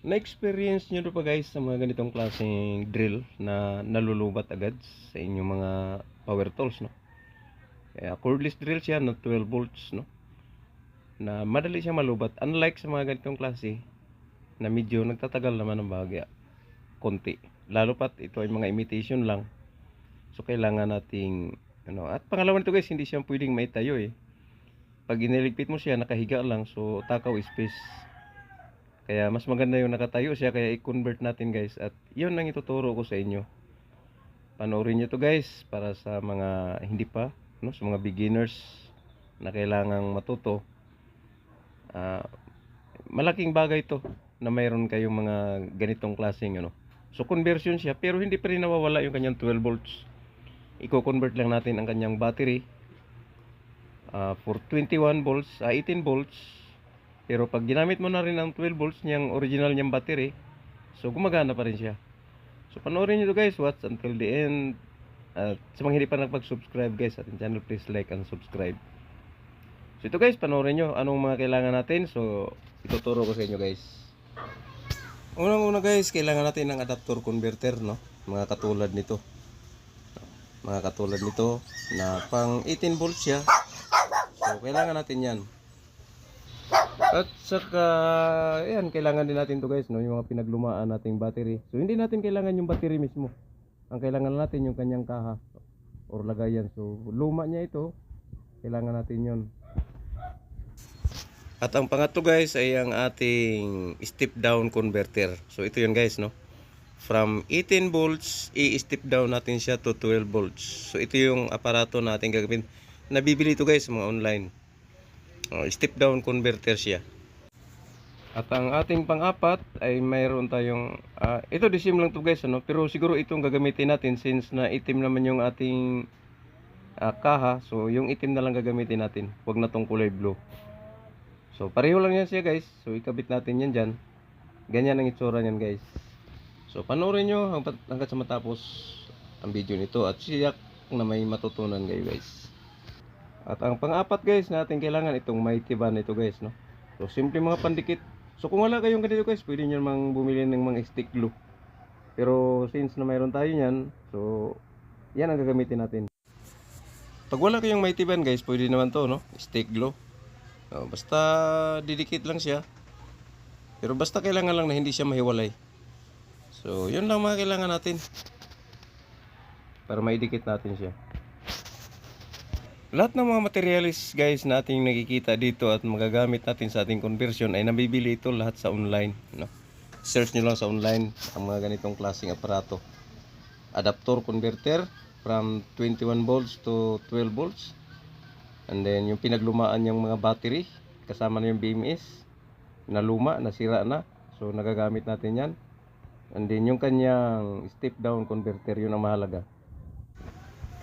Na-experience nyo ba guys sa mga ganitong klaseng drill na nalulubat agad sa inyong mga power tools, no? Kaya cordless drill siya, no? 12 volts, no? Na madali siya malubat. Unlike sa mga ganitong klase na medyo nagtatagal naman ng bahagya, konti. Lalo pat ito ay mga imitation lang. So kailangan nating ano, at pangalawa nito guys, hindi siya pwedeng maitayo eh. Pag iniligpit mo siya, nakahiga lang, so takaw space. Kaya mas maganda yung nakatayo siya, kaya i-convert natin guys. At yun ang ituturo ko sa inyo. Panoorin nyo to guys, para sa mga hindi pa, no? Sa mga beginners na kailangang matuto. Malaking bagay to na mayroon kayong mga ganitong klaseng ano. So conversion siya, pero hindi pa rin nawawala yung kanyang 12 volts. Iko-convert lang natin ang kanyang battery for 21 volts, 18 volts. Pero pag ginamit mo na rin ang 12 volts niyang original niyang battery, so gumagana pa rin siya. So panoorin niyo to guys, watch until the end. At sa mga hindi pa nakapag-subscribe guys sa ating channel, please like and subscribe. So ito guys, panoorin nyo anong mga kailangan natin. So ituturo ko sa inyo guys. Unang-una guys, kailangan natin ng adapter converter, no? Mga katulad nito. Mga katulad nito na pang 18 volts siya. So kailangan natin 'yan. At saka ayan, kailangan din natin to guys, no? Yung mga pinaglumaan nating battery. So hindi natin kailangan yung battery mismo. Ang kailangan natin yung kanyang kaha or lagayan. So luma niya ito. Kailangan natin 'yon. At ang pangatlo guys ay ang ating step down converter. So ito yun guys, no? From 18 volts, i-step down natin siya to 12 volts. So ito yung aparato natin gagawin. Nabibili ito guys mga online. Step down converter siya. At ang ating pang-apat ay mayroon tayong ito disim lang to guys, ano? Pero siguro itong gagamitin natin since na itim naman yung ating kaha. So yung itim na lang gagamitin natin. Huwag na tong kulay blue. So pareho lang yan siya guys. So ikabit natin yan dyan. Ganyan ang itsura niyan guys. So panoorin nyo hanggang sa matapos ang video nito. At siyak na may matutunan kayo guys. At ang pang-apat guys natin kailangan itong mighty band ito guys, no? So simple mga pandikit. So kung wala kayong ganito guys, pwede nyo namang bumili ng mga stick glue. Pero since na mayroon tayo nyan, so yan ang gagamitin natin. Pag wala kayong mighty band guys, pwede naman to, no? Stick glue. Basta didikit lang siya. Pero basta kailangan lang na hindi siya mahiwalay. So yun lang mga kailangan natin para maidikit natin siya. Lahat ng mga materialis guys na ating nakikita dito at magagamit natin sa ating conversion ay nabibili ito lahat sa online, no? Search nyo lang sa online ang mga ganitong klaseng aparato. Adapter converter from 21 volts to 12 volts. And then yung pinaglumaan yung mga battery kasama na yung BMS na luma, nasira na. So nagagamit natin yan. And then yung kanyang step down converter, yun ang mahalaga.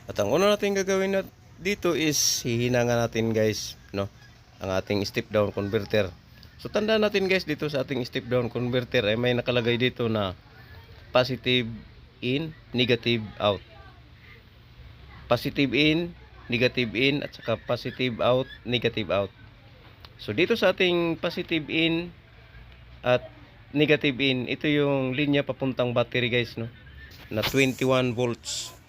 At ang una natin gagawin dito is hihinangan natin guys, no? Ang ating step down converter. So tandaan natin guys, dito sa ating step down converter ay may nakalagay dito na positive in, negative out. Positive in, negative in, at saka positive out, negative out. So dito sa ating positive in at negative in, ito yung linya papuntang battery guys, no? Na 21 volts.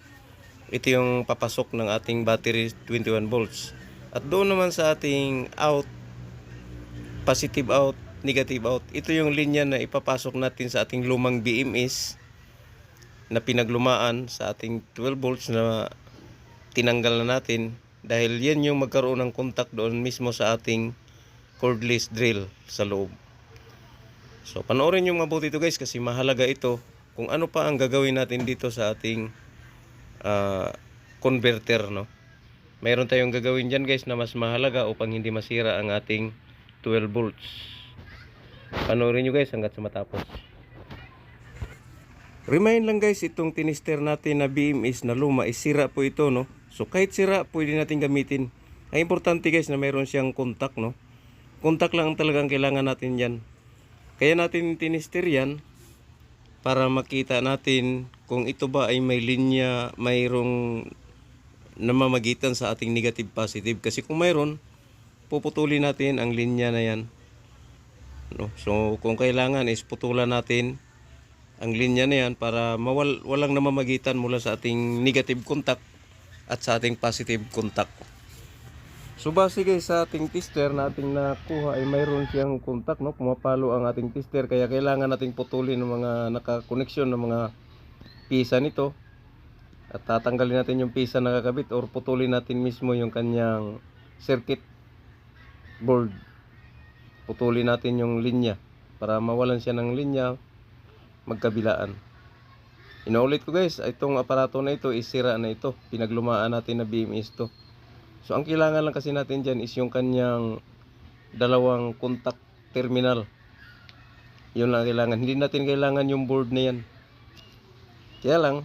Ito yung papasok ng ating battery, 21 volts. At doon naman sa ating out, positive out, negative out, ito yung linya na ipapasok natin sa ating lumang BMS na pinaglumaan sa ating 12 volts na tinanggal na natin, dahil yan yung magkaroon ng contact doon mismo sa ating cordless drill sa loob. So panoorin nyo mabuti ito guys, kasi mahalaga ito kung ano pa ang gagawin natin dito sa ating converter, no? Mayroon tayong gagawin dyan guys na mas mahalaga upang hindi masira ang ating 12 volts. Panoorin nyo guys hanggat sa matapos. Remind lang guys, itong tinister natin na BMS na luma is sira po ito, no? So kahit sira, pwede natin gamitin. Ang importante guys na mayroon siyang contact, no? Contact lang talagang kailangan natin yan. Kaya natin tinister yan para makita natin kung ito ba ay may linya, mayroong namamagitan sa ating negative positive. Kasi kung mayroon, puputulin natin ang linya na yan. no? So kung kailangan is putulan natin ang linya na yan para walang namamagitan mula sa ating negative contact at sa ating positive contact. So base guys sa ating tester na ating nakuha ay mayroon siyang contact, no? Pumapalo ang ating tester, kaya kailangan nating putulin ng mga nakakoneksyon ng mga pisa nito. At tatanggalin natin yung pisa na kakabit or putulin natin mismo yung kanyang circuit board. Putulin natin yung linya para mawalan siya ng linya magkabilaan. Inuulit ko guys, itong aparato na ito is sira na ito. Pinaglumaan natin na BMS to. So ang kailangan lang kasi natin dyan is yung kanyang dalawang contact terminal. Yun lang kailangan. Hindi natin kailangan yung board na yan. Kaya lang,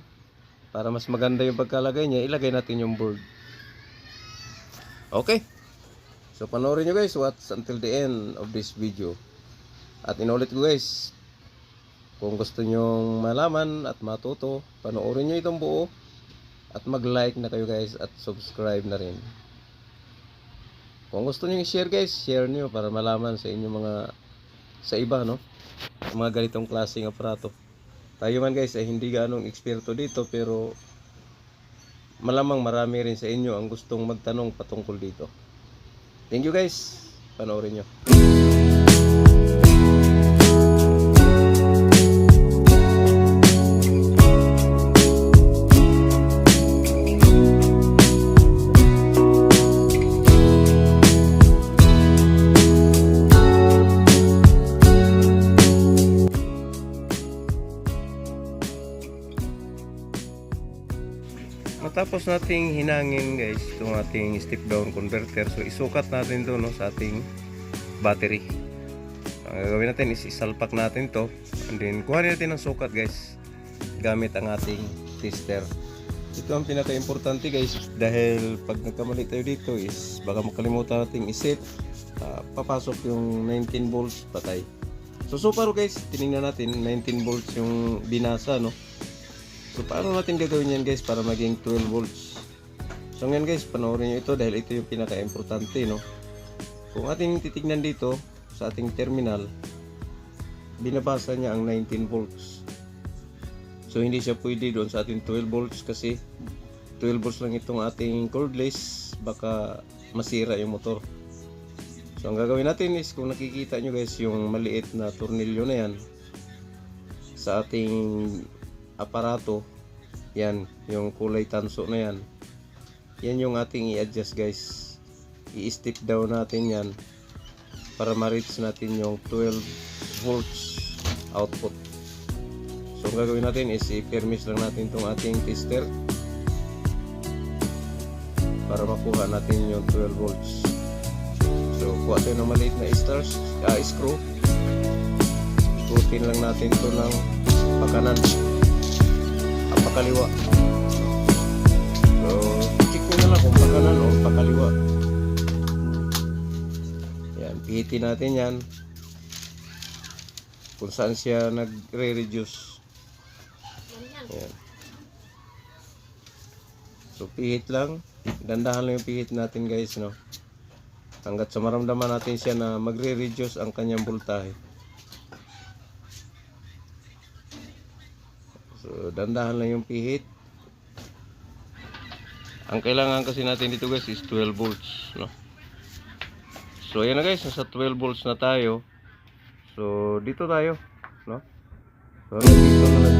para mas maganda yung pagkalagay niya, ilagay natin yung board. Okay. So panoorin nyo guys what's until the end of this video. At inulit ko guys, kung gusto nyo malaman at matuto, panoorin nyo itong buo. At mag-like na kayo guys at subscribe na rin. Kung gusto nyo i-share guys, share nyo para malaman sa inyo sa iba, no? Mga ganitong klaseng aparato. Tayo man guys ay hindi ganong eksperto dito, pero malamang marami rin sa inyo ang gustong magtanong patungkol dito. Thank you guys. Panoorin nyo. Matapos nating hinangin guys itong ating step down converter, so isukat natin to, no, sa ating battery. Ang gagawin natin is isalpak natin to, and then kuhanin natin ng sukat guys gamit ang ating tester. Ito ang pinaka-importante guys, dahil pag nagkamali tayo dito is baka makalimutan nating iset, papasok yung 19 volts patay. So far guys, tinignan natin 19 volts yung binasa, no. So paano natin gagawin yan guys para maging 12 volts? So ngayon guys, panoorin nyo ito dahil ito yung pinaka-importante, no. Kung ating titignan dito sa ating terminal, binabasa niya ang 19 volts. So hindi siya pwede doon sa ating 12 volts kasi 12 volts lang itong ating cordless, baka masira yung motor. So ang gagawin natin is, kung nakikita nyo guys yung maliit na tornilyo na yan sa ating aparato, yan yung kulay tanso na yan, yan yung ating i-adjust guys. I-step down natin yan para ma-reach natin yung 12 volts output. So ang gagawin natin is i-permis lang natin itong ating tester para makuha natin yung 12 volts. So kuha tayo ng maliit na screw. Ikutin lang natin ito ng pakanan at pakaliwa. So check ko na lang kung pakanan o pakaliwa. Yan, pihitin natin yan kung saan siya nagre-reduce. Yan. So pihit lang, dandahan lang yung pihit natin guys, no, hanggat sa maramdaman natin siya na magre-reduce ang kanyang voltahe. So dandahan lang yung pihit. Ang kailangan kasi natin dito guys is 12 volts, no. So ayan na guys, nasa 12 volts na tayo. So dito tayo, no. So dito na lang.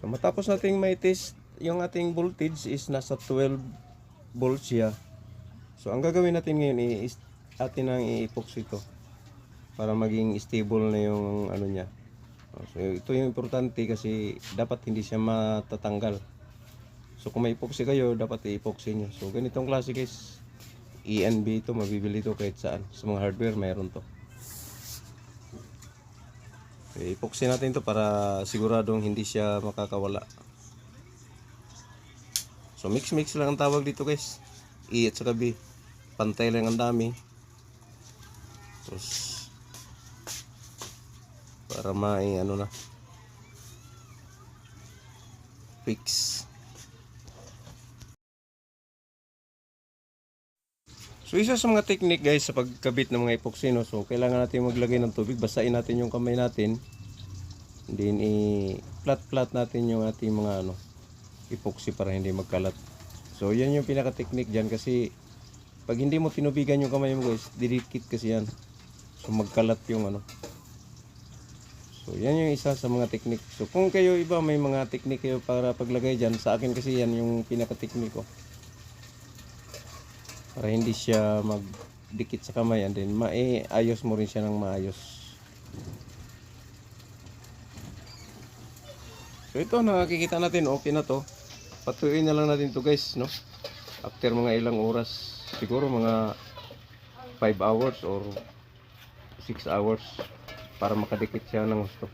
So matapos nating may test yung ating voltage is nasa 12 volts siya. So ang gagawin natin ngayon is atin ang i-epoxy ito para maging stable na yung ano niya. So ito yung importante kasi dapat hindi siya matatanggal. So kung may epoxy kayo, dapat i-epoxy nyo. So ganitong klase guys, ENB ito, mabibili ito kahit saan. Sa mga hardware mayroon to. So, epoxy natin to para siguradong hindi siya makakawala. So mix lang ang tawag dito guys. E at saka B, pantay lang ang dami. Tapos para may ano na fix. So isa sa mga technique guys sa pagkabit ng mga epoxy, no? So kailangan natin maglagay ng tubig, basahin natin yung kamay natin. Then i-flat natin yung ating mga ano epoxy para hindi magkalat. So yan yung pinaka technique diyan kasi pag hindi mo tinubigan yung kamay mo guys, didikit kasi yan. So magkalat yung ano. So yan yung isa sa mga technique. So kung kayo iba may mga technique kayo para paglagay dyan, sa akin kasi yan yung pinaka technique ko. Para hindi siya magdikit sa kamay and then maayos mo rin siya ng maayos. So ito nakikita natin okay na to. Patuloy na lang natin to guys, no? After mga ilang oras, siguro mga 5 hours or 6 hours. Para makadikit siya ng gusto.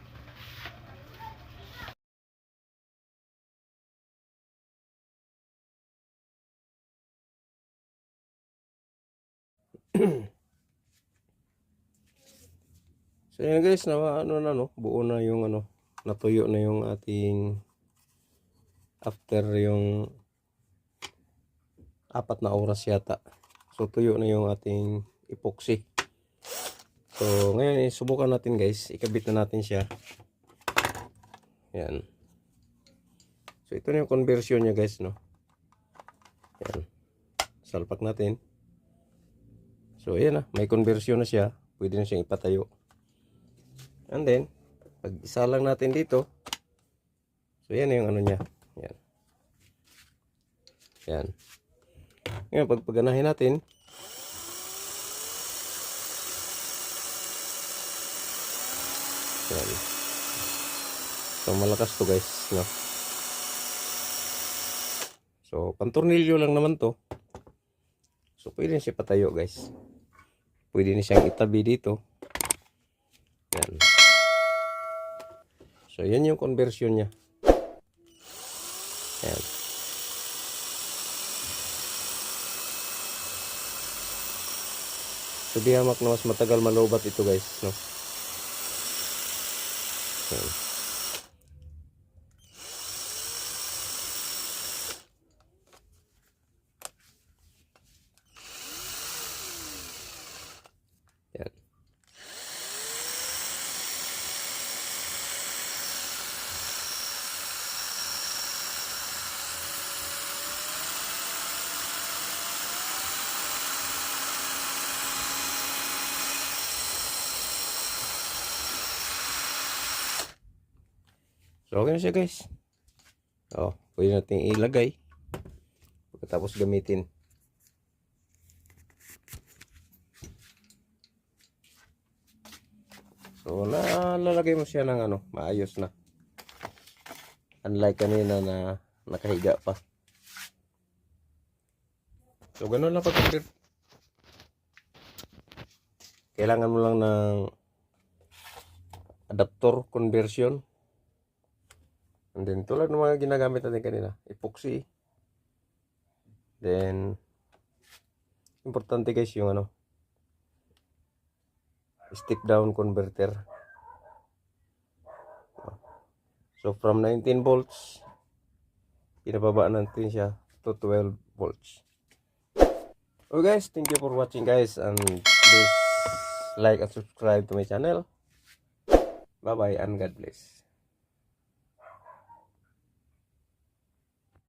So yan guys, ano na no, buo na yung ano, natuyo na yung ating after yung 4 na oras yata. So tuyo na yung ating epoxy. So ngayon subukan natin guys, ikabit na natin siya. Yan. So ito na yung conversion niya guys, no. Yan. Salpak natin. So ayan na, may conversion na siya. Pwede na siyang ipatayo. And then pag isa lang natin dito. So yan na yung ano niya. Yan. Yan. Ngayon pag paganahin natin, yan. So malakas to guys, no? So pantornilyo lang naman to. So pwede siya patayo guys. Pwede na siyang itabi dito. Yan. So yan yung conversion niya. Yan. So di hamak na mas matagal malobat ito guys, no? Yan. Yan. So okay na siya guys. Oh, pwede natin ilagay pagkatapos gamitin. So nalalagay mo siya ng ano, maayos na. Unlike kanina na nakahiga pa. So ganun lang pag-convert. Kailangan mo lang ng adapter conversion. And then tulad ng mga ginagamit natin kanina, epoxy. Then importante guys yung ano, step down converter. So from 19 volts pinababa natin siya to 12 volts. Okay guys, thank you for watching guys, and please like and subscribe to my channel. Bye bye and God bless.